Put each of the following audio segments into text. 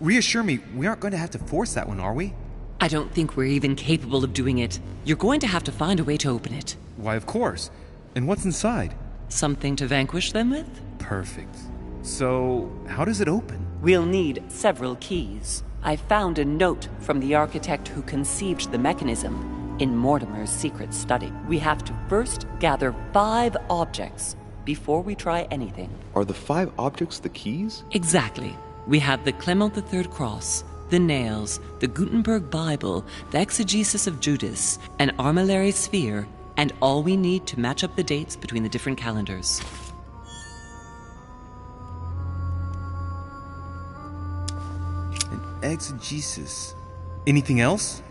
Reassure me, we aren't going to have to force that one, are we? I don't think we're even capable of doing it. You're going to have to find a way to open it. Why, of course. And what's inside? Something to vanquish them with? Perfect. So, how does it open? We'll need several keys. I found a note from the architect who conceived the mechanism in Mortimer's secret study. We have to first gather 5 objects before we try anything. Are the 5 objects the keys? Exactly. We have the Clement III cross, the nails, the Gutenberg Bible, the exegesis of Judas, an armillary sphere, and all we need to match up the dates between the different calendars. An exegesis. Anything else?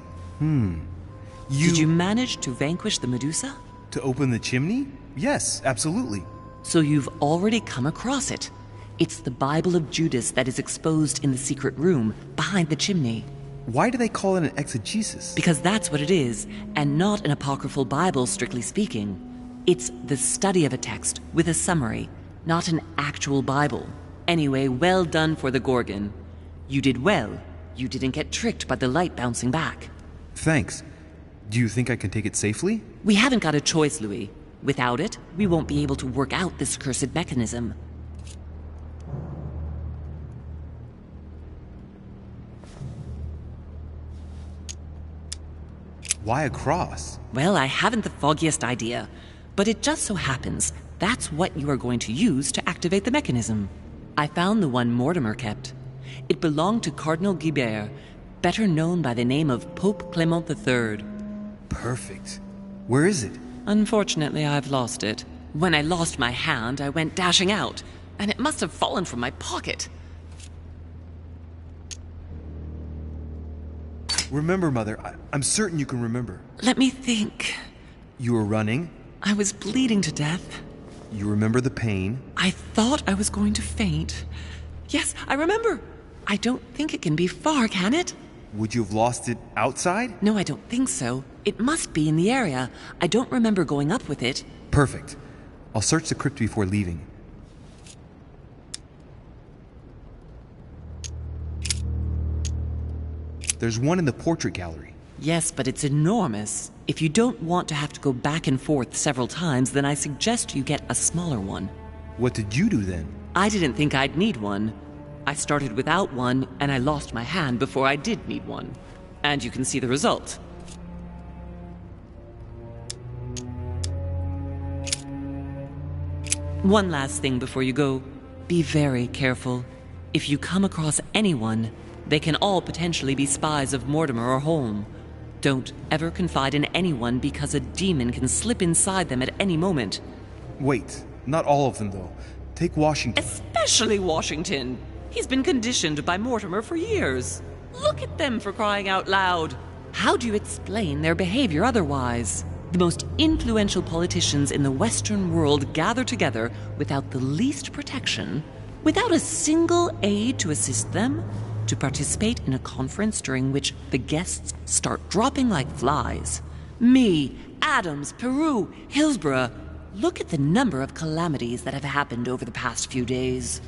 Did you manage to vanquish the Medusa? To open the chimney? Yes, absolutely. So you've already come across it. It's the Bible of Judas that is exposed in the secret room behind the chimney. Why do they call it an exegesis? Because that's what it is, and not an apocryphal Bible, strictly speaking. It's the study of a text with a summary, not an actual Bible. Anyway, well done for the Gorgon. You did well. You didn't get tricked by the light bouncing back. Thanks. Do you think I can take it safely? We haven't got a choice, Louis. Without it, we won't be able to work out this cursed mechanism. Why a cross? Well, I haven't the foggiest idea, but it just so happens that's what you are going to use to activate the mechanism. I found the one Mortimer kept. It belonged to Cardinal Guibert, better known by the name of Pope Clement III. Perfect. Where is it? Unfortunately, I've lost it. When I lost my hand, I went dashing out, and it must have fallen from my pocket. Remember, Mother. I'm certain you can remember. Let me think. You were running. I was bleeding to death. You remember the pain. I thought I was going to faint. Yes, I remember. I don't think it can be far, can it? Would you have lost it outside? No, I don't think so. It must be in the area. I don't remember going up with it. Perfect. I'll search the crypt before leaving. There's one in the portrait gallery. Yes, but it's enormous. If you don't want to have to go back and forth several times, then I suggest you get a smaller one. What did you do then? I didn't think I'd need one. I started without one, and I lost my hand before I did need one. And you can see the result. One last thing before you go. Be very careful. If you come across anyone, they can all potentially be spies of Mortimer or Holm. Don't ever confide in anyone because a demon can slip inside them at any moment. Wait, not all of them though. Take Washington. Especially Washington. He's been conditioned by Mortimer for years. Look at them, for crying out loud. How do you explain their behavior otherwise? The most influential politicians in the Western world gather together without the least protection, without a single aid to assist them, to participate in a conference during which the guests start dropping like flies. Me, Adams, Peru, Hillsborough. Look at the number of calamities that have happened over the past few days.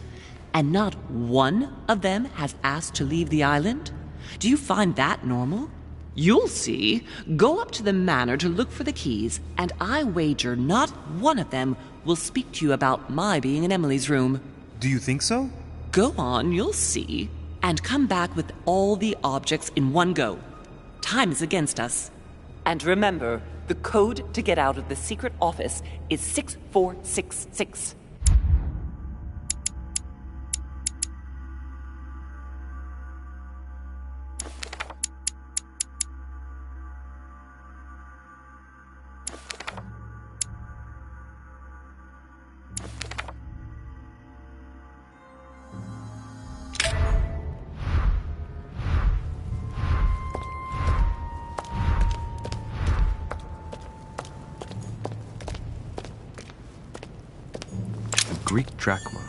And not one of them has asked to leave the island? Do you find that normal? You'll see. Go up to the manor to look for the keys, and I wager not one of them will speak to you about my being in Emily's room. Do you think so? Go on, you'll see. And come back with all the objects in one go. Time is against us. And remember, the code to get out of the secret office is 6466. Greek drachma,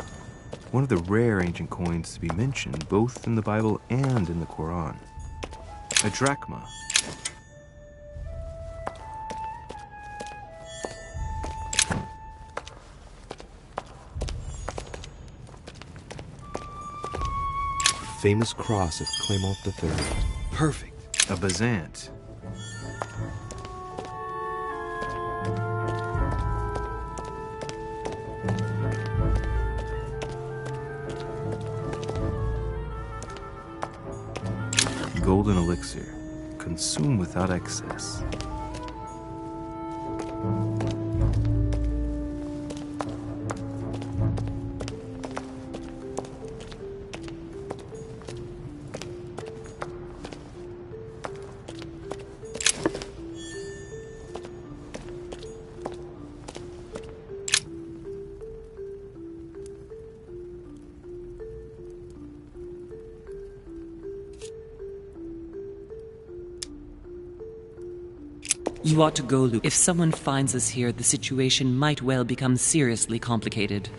one of the rare ancient coins to be mentioned both in the Bible and in the Quran. A drachma. famous cross of Clement III. Perfect. A Bazant. Golden elixir. Consume without excess. You ought to go, Luke. If someone finds us here, the situation might well become seriously complicated.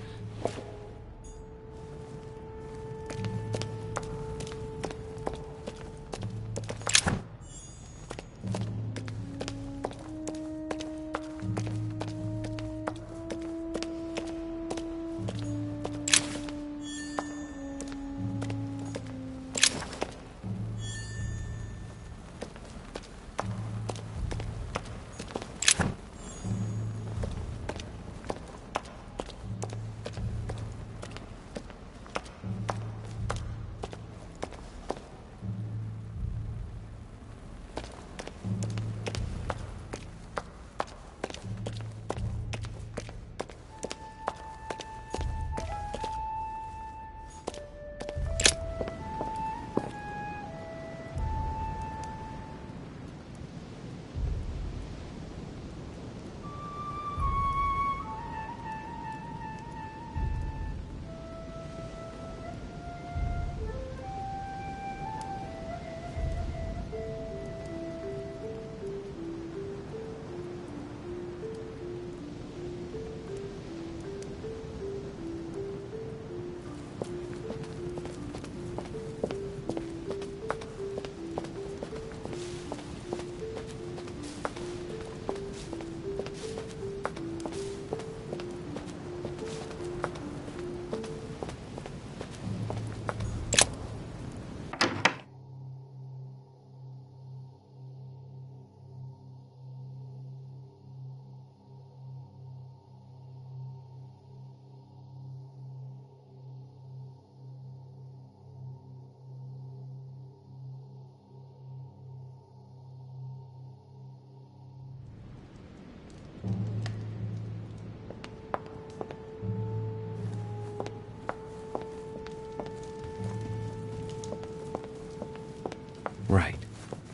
Right.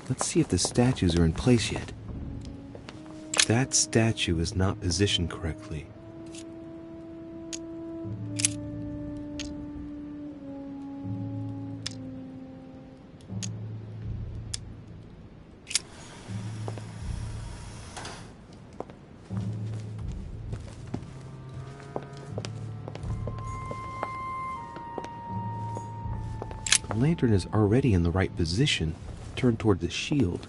Let's see if the statues are in place yet. That statue is not positioned correctly. The lantern is already in the right position, turned toward the shield.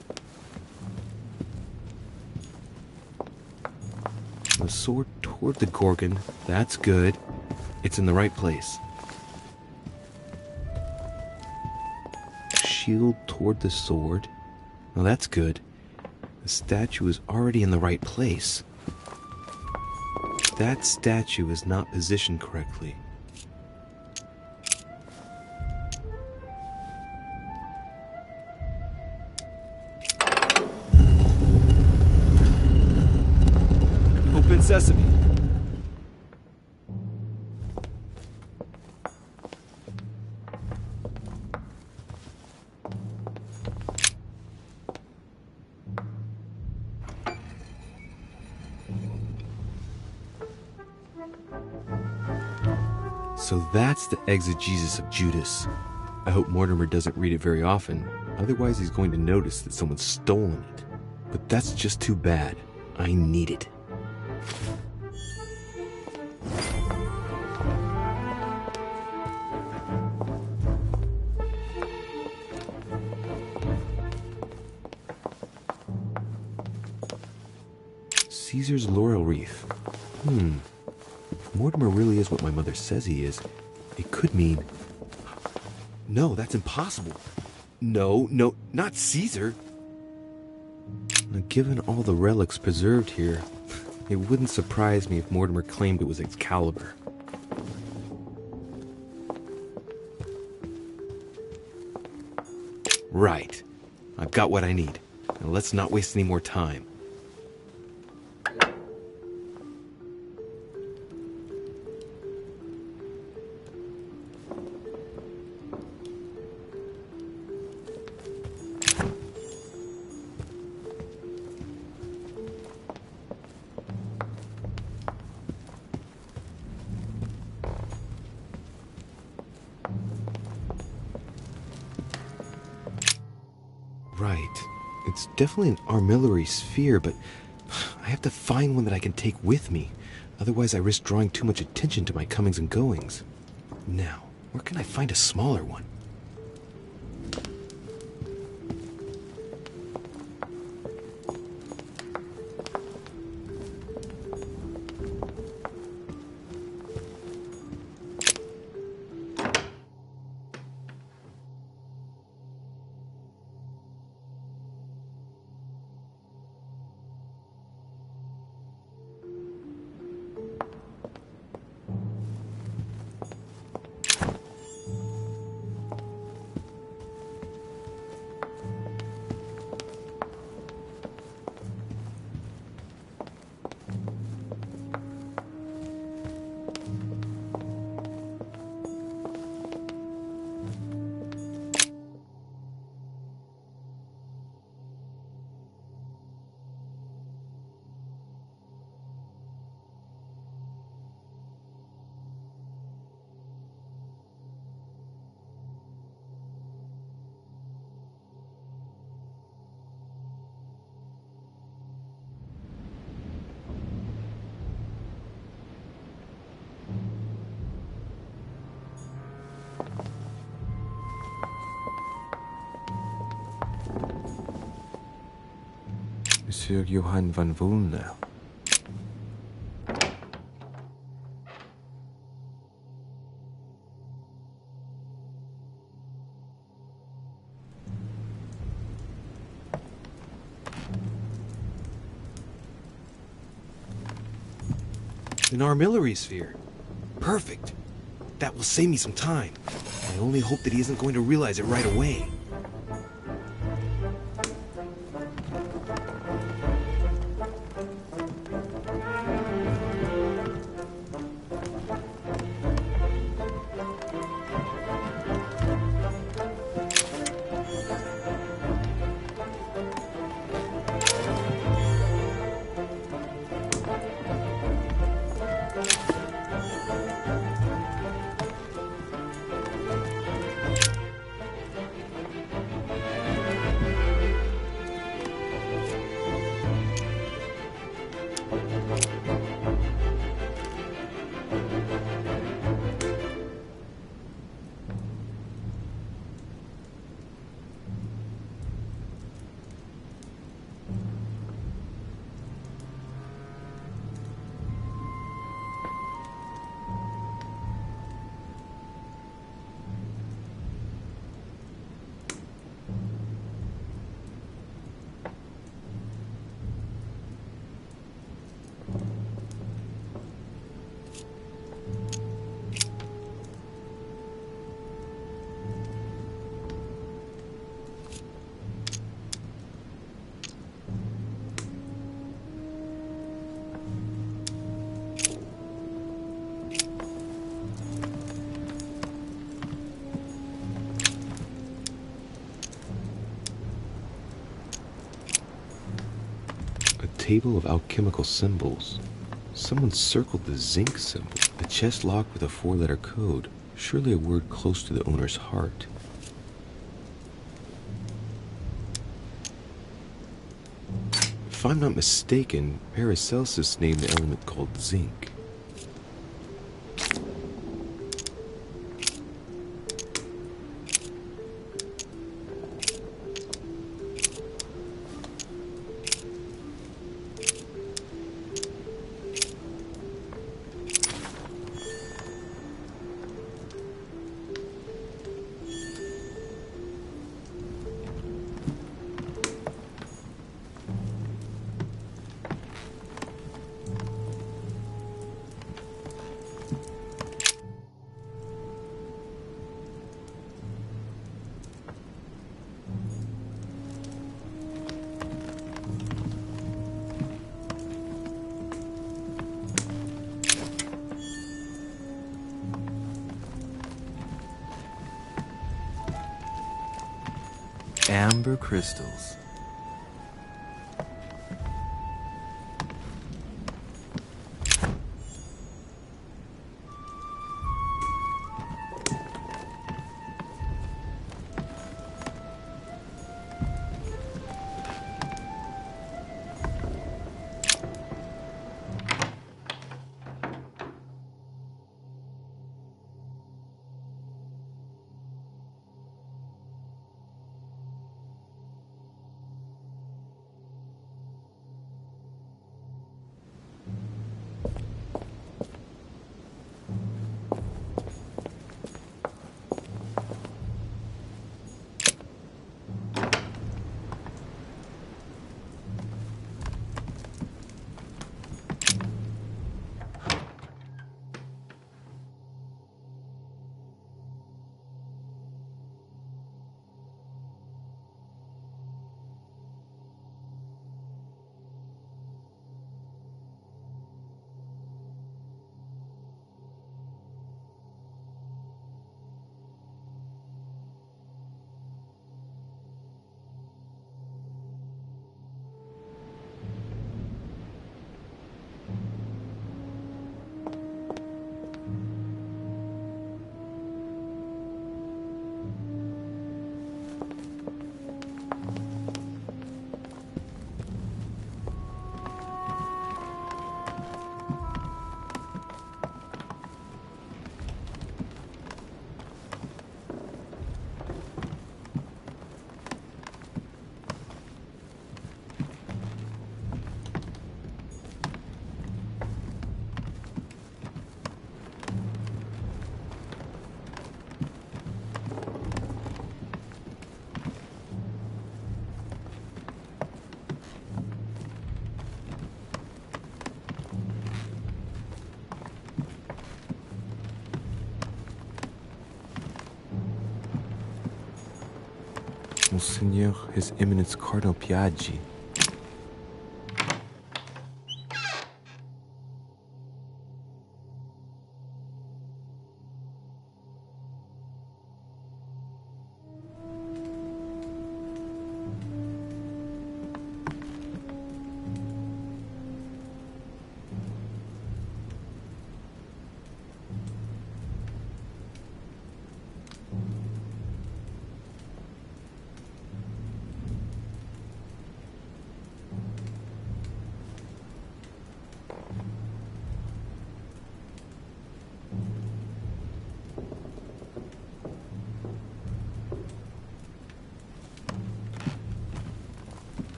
The sword toward the Gorgon, that's good. It's in the right place. Shield toward the sword, now that's good. The statue is already in the right place. That statue is not positioned correctly. Open sesame. So that's the exegesis of Judas. I hope Mortimer doesn't read it very often, otherwise he's going to notice that someone's stolen it. But that's just too bad. I need it. Caesar's laurel wreath. If Mortimer really is what my mother says he is, it could mean... No, that's impossible. No, not Caesar. Now, given all the relics preserved here, it wouldn't surprise me if Mortimer claimed it was Excalibur. Right. I've got what I need. Now let's not waste any more time. Right. It's definitely an armillary sphere, but I have to find one that I can take with me. Otherwise, I risk drawing too much attention to my comings and goings. Now, where can I find a smaller one? Monsieur Johann van Volnau. An armillary sphere. Perfect. That will save me some time. I only hope that he isn't going to realize it right away. Table of alchemical symbols. Someone circled the zinc symbol. A chest locked with a 4-letter code. Surely a word close to the owner's heart. If I'm not mistaken, Paracelsus named the element called zinc. amber crystals. Monseigneur, His Eminence Cardinal Piaggi.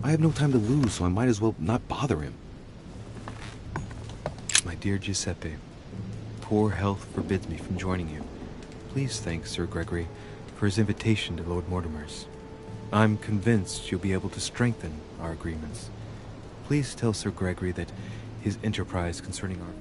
I have no time to lose, so I might as well not bother him. My dear Giuseppe, poor health forbids me from joining you. Please thank Sir Gregory for his invitation to Lord Mortimer's. I'm convinced you'll be able to strengthen our agreements. Please tell Sir Gregory that his enterprise concerning our...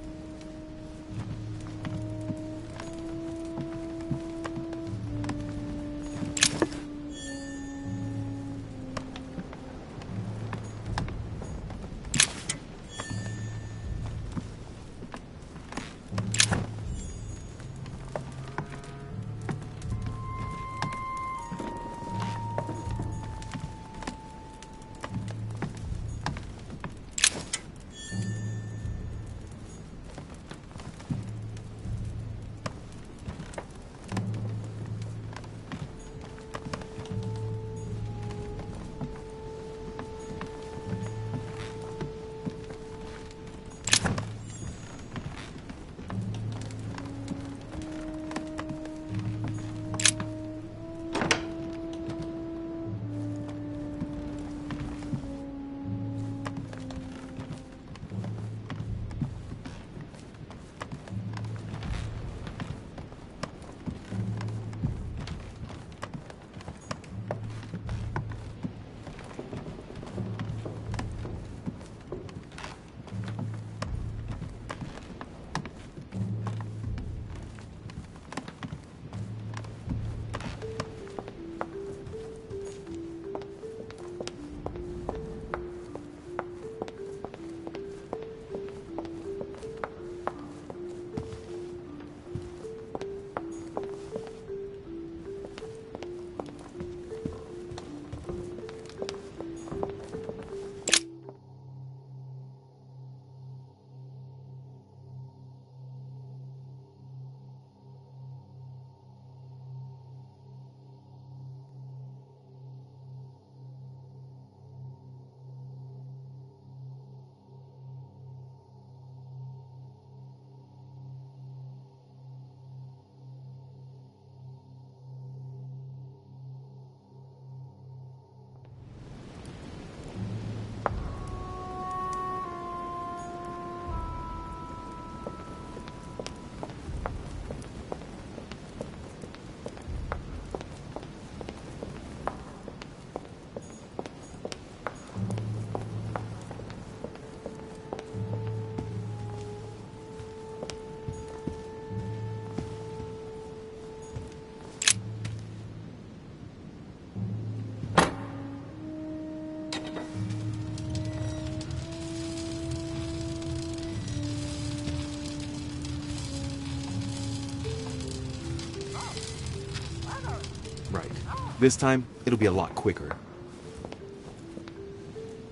This time, it'll be a lot quicker.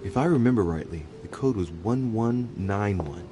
If I remember rightly, the code was 1191.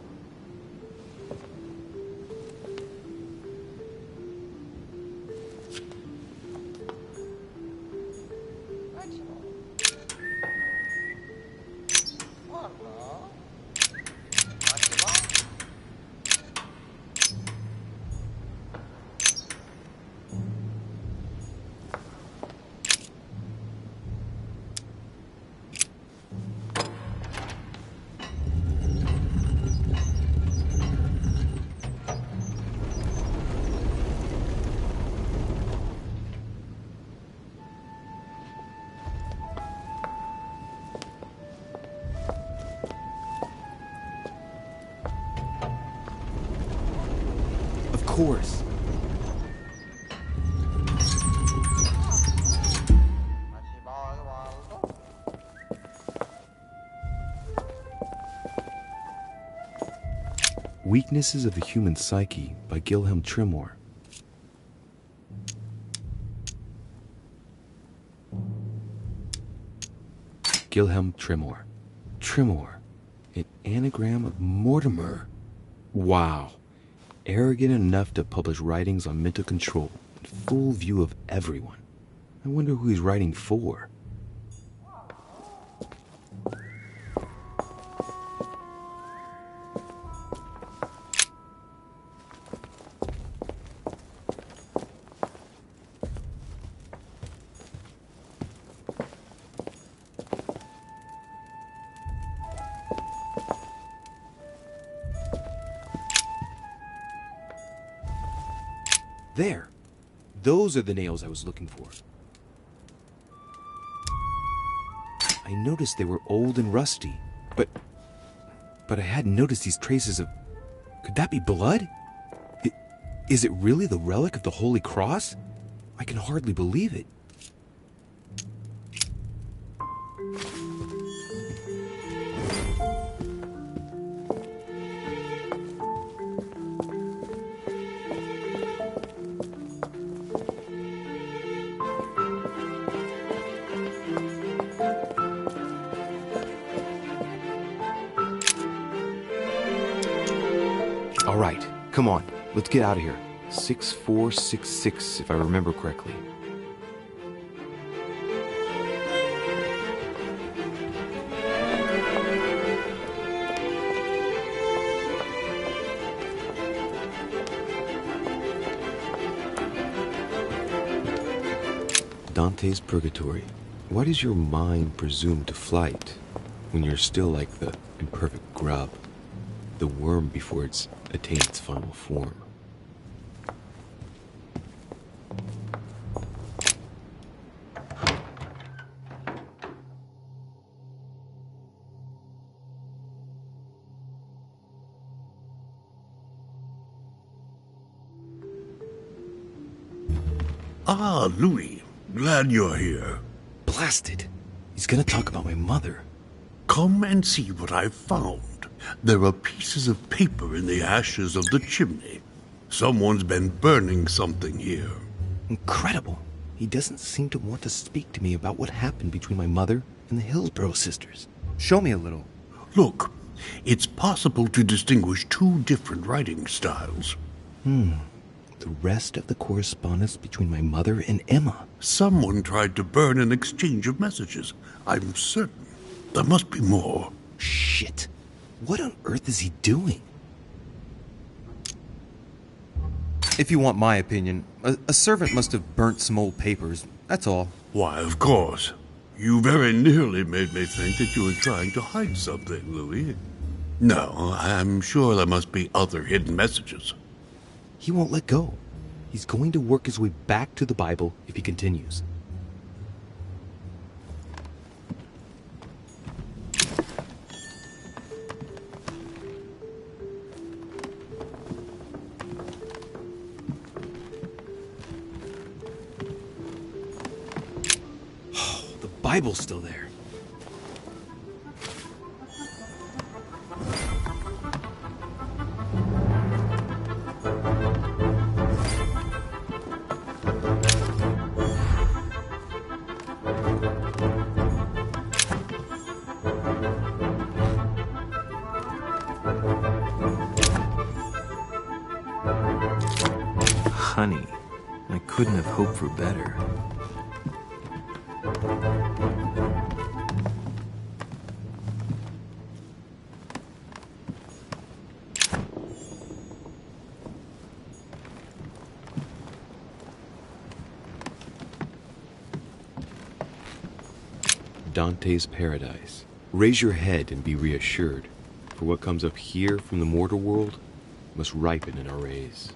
Of course. Weaknesses of the Human Psyche by Gilhelm Trimore. Gilhelm Trimore. Trimore. An anagram of Mortimer. Wow. Arrogant enough to publish writings on mental control in full view of everyone. I wonder who he's writing for. There. Those are the nails I was looking for. I noticed they were old and rusty, but I hadn't noticed these traces of... Could that be blood? Is it really the relic of the Holy Cross? I can hardly believe it. All right, come on, let's get out of here. 6466, if I remember correctly. Dante's Purgatory. Why does your mind presume to flight when you're still like the imperfect grub, the worm before it's attained its final form? Ah, Louis. Glad you're here. Blasted. He's gonna talk about my mother. Come and see what I've found. There are pieces of paper in the ashes of the chimney. Someone's been burning something here. Incredible. He doesn't seem to want to speak to me about what happened between my mother and the Hillsborough sisters. Show me a little. Look, it's possible to distinguish two different writing styles. The rest of the correspondence between my mother and Emma. Someone tried to burn an exchange of messages. I'm certain. There must be more. Shit. What on earth is he doing? If you want my opinion, a servant must have burnt some old papers. That's all. Why, of course. You very nearly made me think that you were trying to hide something, Louis. No, I'm sure there must be other hidden messages. He won't let go. He's going to work his way back to the Bible if he continues. Oh, the Bible's still there. Honey, I couldn't have hoped for better. Dante's Paradise. Raise your head and be reassured, for what comes up here from the mortal world must ripen in our rays.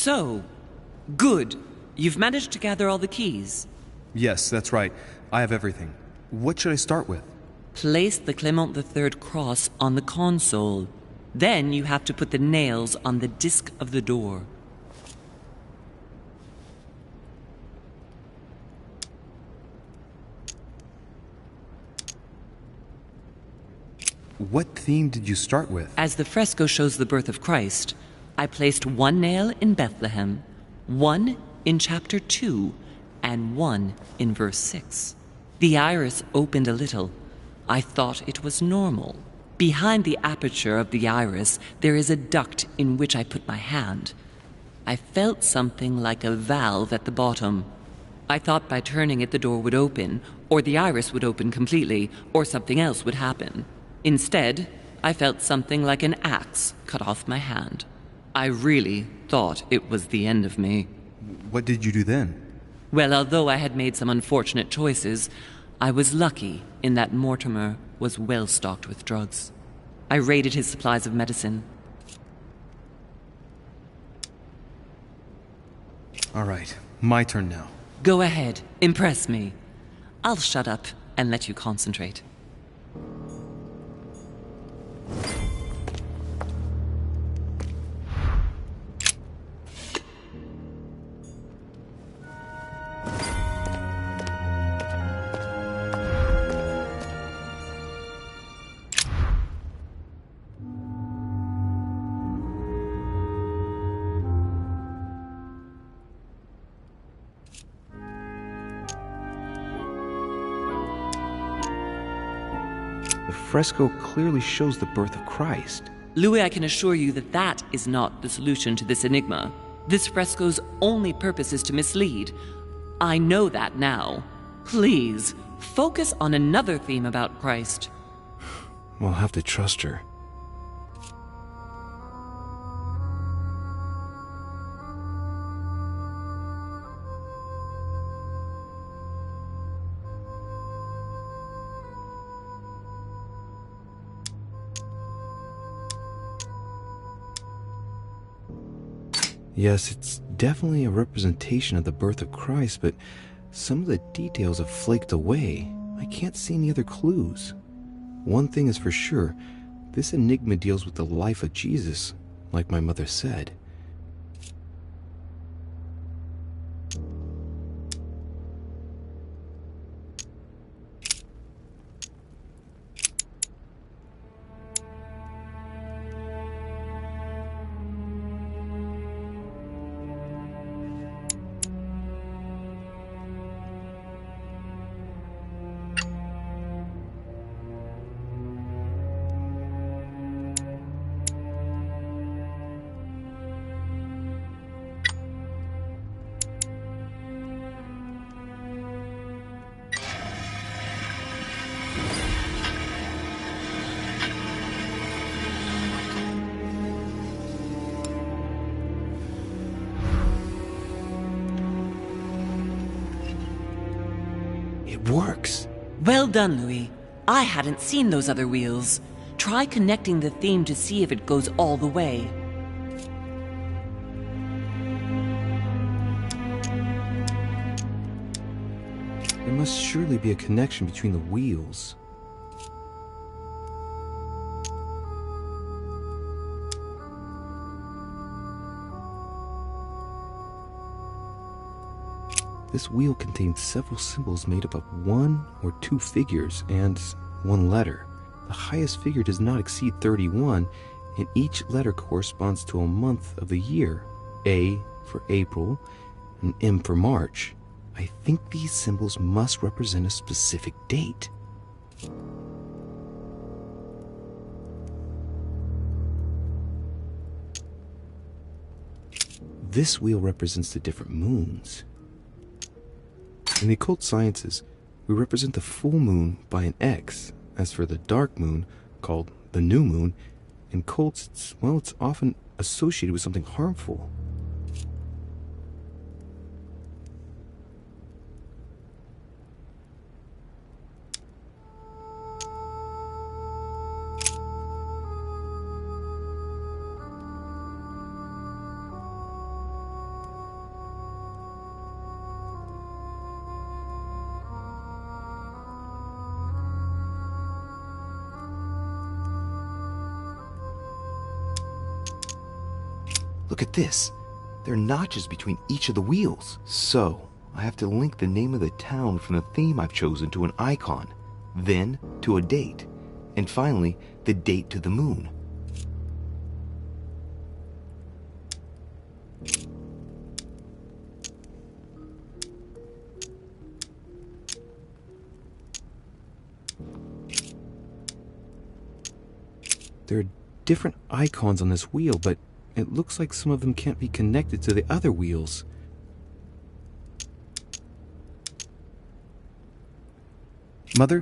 So, good. You've managed to gather all the keys. Yes, that's right. I have everything. What should I start with? Place the Clement III cross on the console. Then you have to put the nails on the disc of the door. What theme did you start with? As the fresco shows the birth of Christ, I placed one nail in Bethlehem, one in chapter 2, and one in verse 6. The iris opened a little. I thought it was normal. Behind the aperture of the iris, there is a duct in which I put my hand. I felt something like a valve at the bottom. I thought by turning it the door would open, or the iris would open completely, or something else would happen. Instead, I felt something like an axe cut off my hand. I really thought it was the end of me. What did you do then? Well, although I had made some unfortunate choices, I was lucky in that Mortimer was well stocked with drugs. I raided his supplies of medicine. All right, my turn now. Go ahead, impress me. I'll shut up and let you concentrate. The fresco clearly shows the birth of Christ. Louis, I can assure you that that is not the solution to this enigma. This fresco's only purpose is to mislead. I know that now. Please, focus on another theme about Christ. We'll have to trust her. Yes, it's definitely a representation of the birth of Christ, but some of the details have flaked away. I can't see any other clues. One thing is for sure, this enigma deals with the life of Jesus, like my mother said. It works. Well done, Louis. I hadn't seen those other wheels. Try connecting the theme to see if it goes all the way. There must surely be a connection between the wheels. This wheel contains several symbols made up of 1 or 2 figures and 1 letter. The highest figure does not exceed 31, and each letter corresponds to a month of the year. A for April, and M for March. I think these symbols must represent a specific date. This wheel represents the different moons. In the occult sciences, we represent the full moon by an X. As for the dark moon, called the new moon, in cults, it's often associated with something harmful. Look at this. There are notches between each of the wheels. So, I have to link the name of the town from the theme I've chosen to an icon, then to a date. And finally, the date to the moon. There are different icons on this wheel, but it looks like some of them can't be connected to the other wheels. Mother,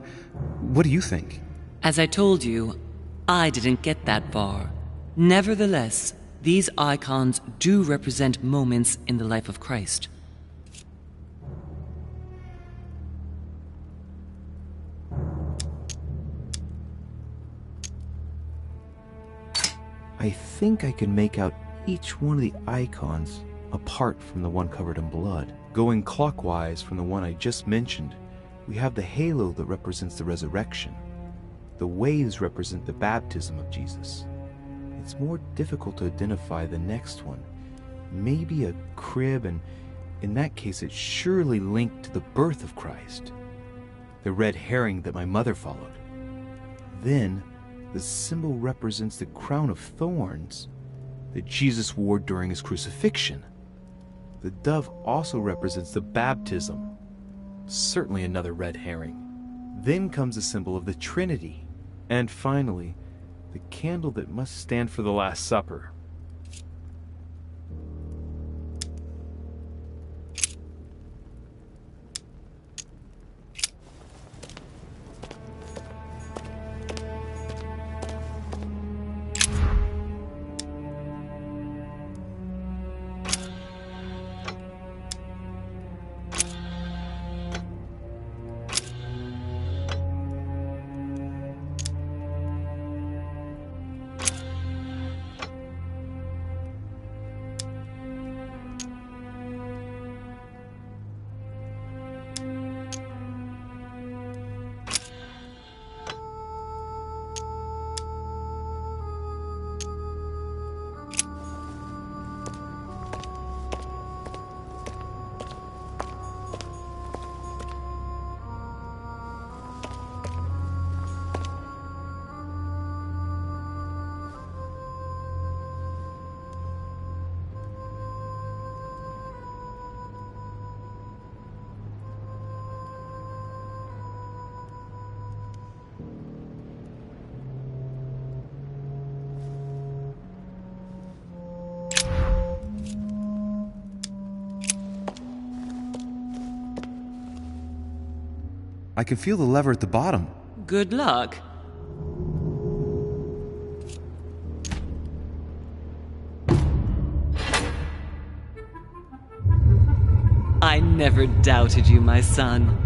what do you think? As I told you, I didn't get that far. Nevertheless, these icons do represent moments in the life of Christ. I think I can make out each one of the icons apart from the one covered in blood. Going clockwise from the one I just mentioned, we have the halo that represents the resurrection. The waves represent the baptism of Jesus. It's more difficult to identify the next one. Maybe a crib, and in that case it's surely linked to the birth of Christ. The red herring that my mother followed. Then, the symbol represents the crown of thorns that Jesus wore during his crucifixion. The dove also represents the baptism. Certainly another red herring. Then comes the symbol of the Trinity. And finally, the candle that must stand for the Last Supper. I can feel the lever at the bottom. Good luck. I never doubted you, my son.